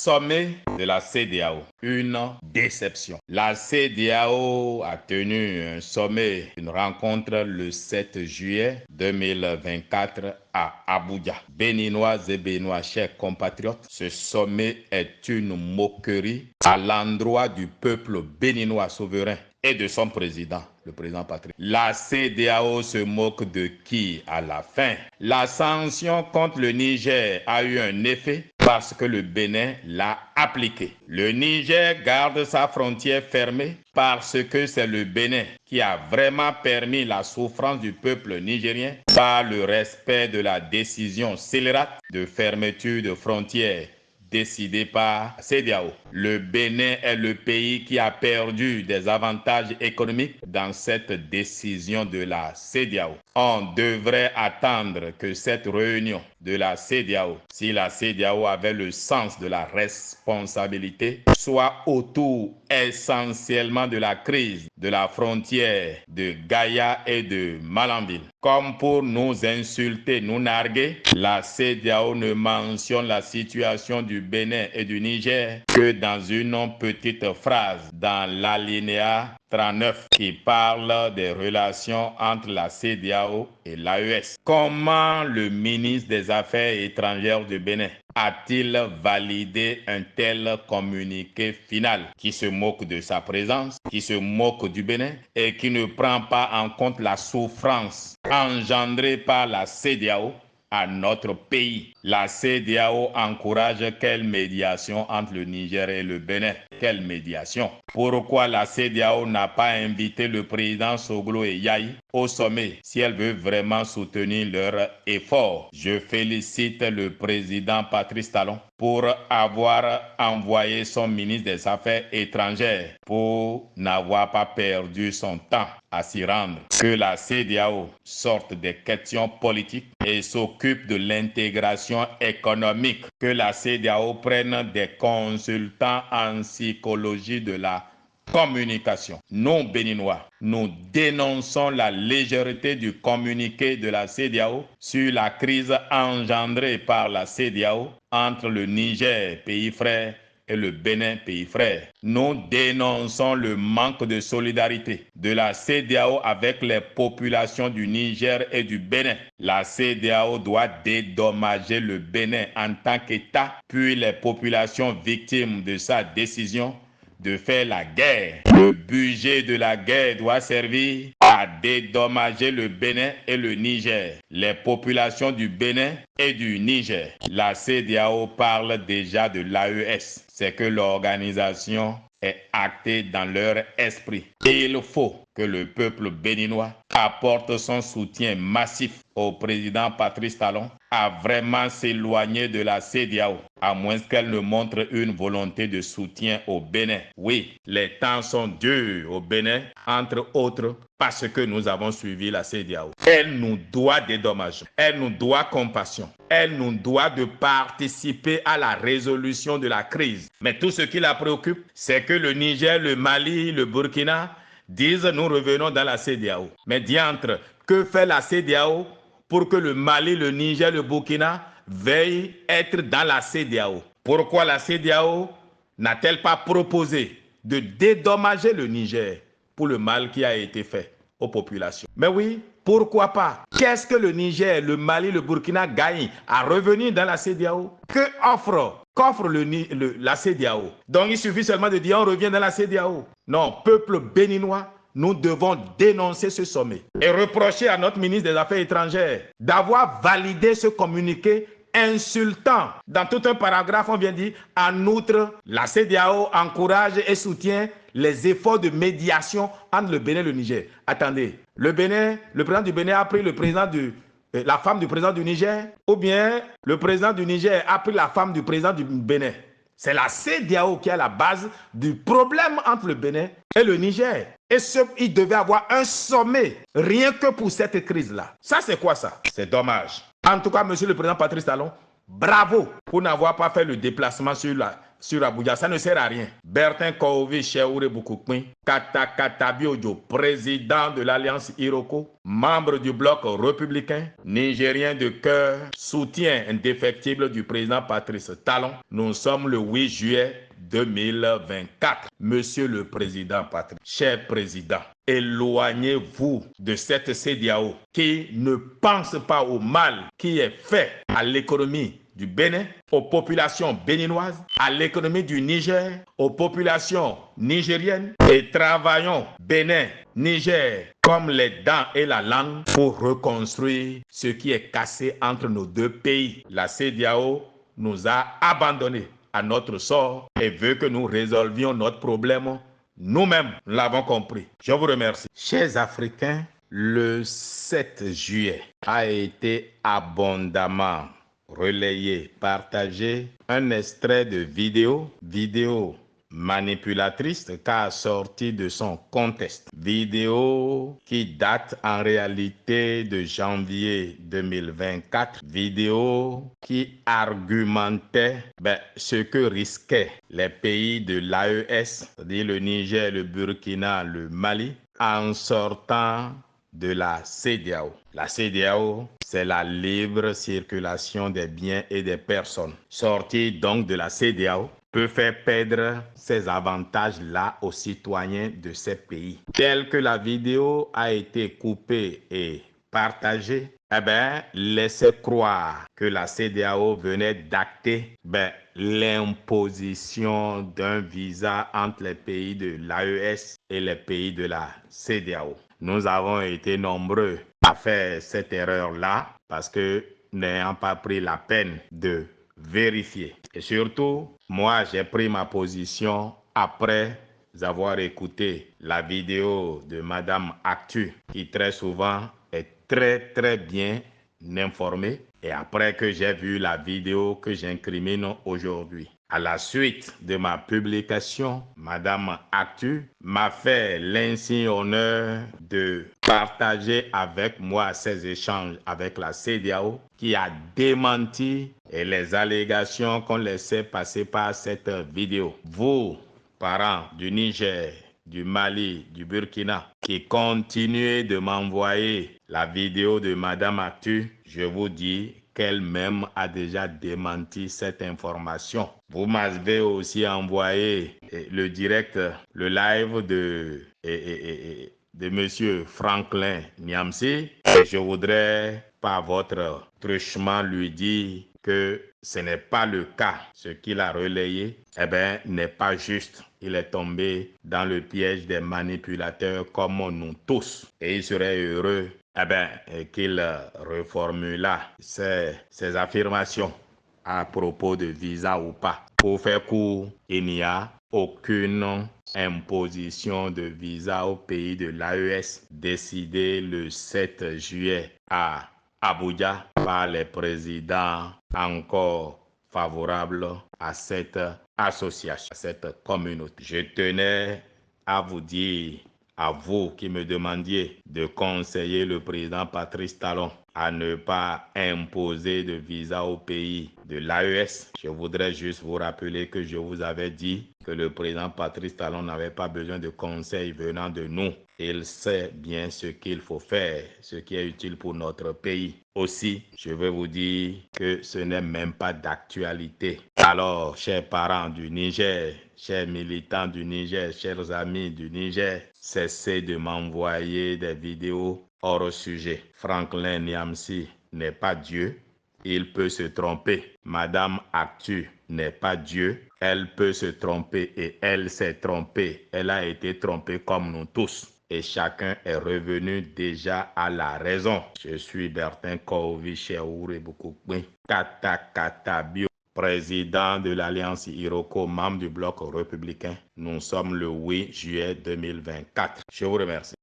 Sommet de la CEDEAO, une déception. La CEDEAO a tenu un sommet, une rencontre le 7 juillet 2024 à Abuja. Béninoises et Béninois, chers compatriotes, ce sommet est une moquerie à l'endroit du peuple béninois souverain et de son président, le président Patrice. La CEDEAO se moque de qui à la fin? La sanction contre le Niger a eu un effet parce que le Bénin l'a appliqué. Le Niger garde sa frontière fermée parce que c'est le Bénin qui a vraiment permis la souffrance du peuple nigérien par le respect de la décision scélérate de fermeture de frontières décidé par CEDEAO. Le Bénin est le pays qui a perdu des avantages économiques dans cette décision de la CEDEAO. On devrait attendre que cette réunion de la CEDEAO, si la CEDEAO avait le sens de la responsabilité, soit autour essentiellement de la crise de la frontière de Gaïa et de Malanville. Comme pour nous insulter, nous narguer, la CEDEAO ne mentionne la situation du Bénin et du Niger que dans une petite phrase dans l'alinéa 39 qui parle des relations entre la CEDEAO et l'AES. Comment le ministre des Affaires étrangères du Bénin a-t-il validé un tel communiqué final qui se moque de sa présence, qui se moque du Bénin et qui ne prend pas en compte la souffrance engendrée par la CEDEAO à notre pays? La CEDEAO encourage quelle médiation entre le Niger et le Bénin? Quelle médiation? Pourquoi la CEDEAO n'a pas invité le président Soglo et Yayi au sommet si elle veut vraiment soutenir leurs efforts? Je félicite le président Patrice Talon pour avoir envoyé son ministre des Affaires étrangères pour n'avoir pas perdu son temps à s'y rendre. Que la CEDEAO sorte des questions politiques et s'occupe de l'intégration économique. Que la CEDEAO prenne des consultants en psychologie de la communication. Nous, Béninois, nous dénonçons la légèreté du communiqué de la CEDEAO sur la crise engendrée par la CEDEAO entre le Niger, pays frère, et le Bénin, pays frère. Nous dénonçons le manque de solidarité de la CEDEAO avec les populations du Niger et du Bénin. La CEDEAO doit dédommager le Bénin en tant qu'État, puis les populations victimes de sa décision de faire la guerre. Le budget de la guerre doit servir à dédommager le Bénin et le Niger, les populations du Bénin et du Niger. La CEDEAO parle déjà de l'AES. C'est que l'organisation est actée dans leur esprit. Et il faut que le peuple béninois apporte son soutien massif au président Patrice Talon à vraiment s'éloigner de la CEDEAO, à moins qu'elle ne montre une volonté de soutien au Bénin. Oui, les temps sont durs au Bénin, entre autres, parce que nous avons suivi la CEDEAO. Elle nous doit des dommages, elle nous doit compassion, elle nous doit de participer à la résolution de la crise. Mais tout ce qui la préoccupe, c'est que le Niger, le Mali, le Burkina disent nous revenons dans la CEDEAO. Mais diantre, que fait la CEDEAO pour que le Mali, le Niger, le Burkina veuillent être dans la CEDEAO? Pourquoi la CEDEAO n'a-t-elle pas proposé de dédommager le Niger pour le mal qui a été fait aux populations? Mais oui, pourquoi pas? Qu'est-ce que le Niger, le Mali, le Burkina gagnent à revenir dans la CEDEAO? Qu'offre la CEDEAO? Donc il suffit seulement de dire on revient dans la CEDEAO. Non, peuple béninois, nous devons dénoncer ce sommet et reprocher à notre ministre des Affaires étrangères d'avoir validé ce communiqué insultant. Dans tout un paragraphe, on vient dire, en outre, la CEDEAO encourage et soutient les efforts de médiation entre le Bénin et le Niger. Attendez, le président du Bénin a pris la femme du président du Niger, ou bien le président du Niger a pris la femme du président du Bénin? C'est la CEDEAO qui est à la base du problème entre le Bénin et le Niger. Et il devait avoir un sommet rien que pour cette crise-là. Ça, c'est quoi ça? C'est dommage. En tout cas, monsieur le président Patrice Talon, bravo pour n'avoir pas fait le déplacement sur sur Abuja, ça ne sert à rien. Bertin Kohovi Cheoure Boukoukmi, Kata Biodio, président de l'Alliance Iroko, membre du bloc républicain, nigérien de cœur, soutien indéfectible du président Patrice Talon. Nous sommes le 8 juillet 2024. Monsieur le Président Patrice, cher Président, éloignez-vous de cette CEDEAO qui ne pense pas au mal qui est fait à l'économie du Bénin, aux populations béninoises, à l'économie du Niger, aux populations nigériennes, et travaillons Bénin, Niger, comme les dents et la langue pour reconstruire ce qui est cassé entre nos deux pays. La CEDEAO nous a abandonnés à notre sort et veut que nous résolvions notre problème nous-mêmes. Nous l'avons compris. Je vous remercie. Chers Africains, le 7 juillet a été abondamment relayé, partagé un extrait de vidéo manipulatrice car sorti de son contexte. Vidéo qui date en réalité de janvier 2024. Vidéo qui argumentait ce que risquaient les pays de l'AES, c'est-à-dire le Niger, le Burkina, le Mali, en sortant de la CEDEAO. La CEDEAO, c'est la libre circulation des biens et des personnes. Sortir donc de la CEDEAO peut faire perdre ces avantages-là aux citoyens de ces pays. Tel que la vidéo a été coupée et partagée, laissez croire que la CEDEAO venait d'acter l'imposition d'un visa entre les pays de l'AES et les pays de la CEDEAO. Nous avons été nombreux à faire cette erreur-là parce que n'ayant pas pris la peine de vérifier. Et surtout, moi, j'ai pris ma position après avoir écouté la vidéo de Madame Actu, qui très souvent est très bien informée. Et après que j'ai vu la vidéo que j'incrimine aujourd'hui. À la suite de ma publication, Madame Actu m'a fait l'insigne honneur de partager avec moi ces échanges avec la CEDEAO qui a démenti les allégations qu'on laissait passer par cette vidéo. Vous, parents du Niger, du Mali, du Burkina, qui continuez de m'envoyer la vidéo de Madame Actu, je vous dis qu'elle-même a déjà démenti cette information. Vous m'avez aussi envoyé le direct, le live de Monsieur Franklin Niamsi. Et je voudrais, par votre truchement, lui dire que ce n'est pas le cas. Ce qu'il a relayé, n'est pas juste. Il est tombé dans le piège des manipulateurs comme nous tous. Et il serait heureux qu'il reformula ses affirmations à propos de visa ou pas. Pour faire court, il n'y a aucune imposition de visa au pays de l'AES décidée le 7 juillet à Abuja par les présidents encore favorables à cette association, à cette communauté. Je tenais à vous dire, à vous qui me demandiez de conseiller le président Patrice Talon à ne pas imposer de visa au pays de l'AES. Je voudrais juste vous rappeler que je vous avais dit que le président Patrice Talon n'avait pas besoin de conseils venant de nous. Il sait bien ce qu'il faut faire, ce qui est utile pour notre pays. Aussi, je veux vous dire que ce n'est même pas d'actualité. Alors, chers parents du Niger, chers militants du Niger, chers amis du Niger, cessez de m'envoyer des vidéos hors sujet. Franklin Niamsi n'est pas Dieu. Il peut se tromper. Madame Actu n'est pas Dieu. Elle peut se tromper et elle s'est trompée. Elle a été trompée comme nous tous. Et chacun est revenu déjà à la raison. Je suis Bertin Kohovi Cheoure Boukoukmi, Kata Bio, président de l'Alliance Iroko, membre du bloc républicain. Nous sommes le 8 juillet 2024. Je vous remercie.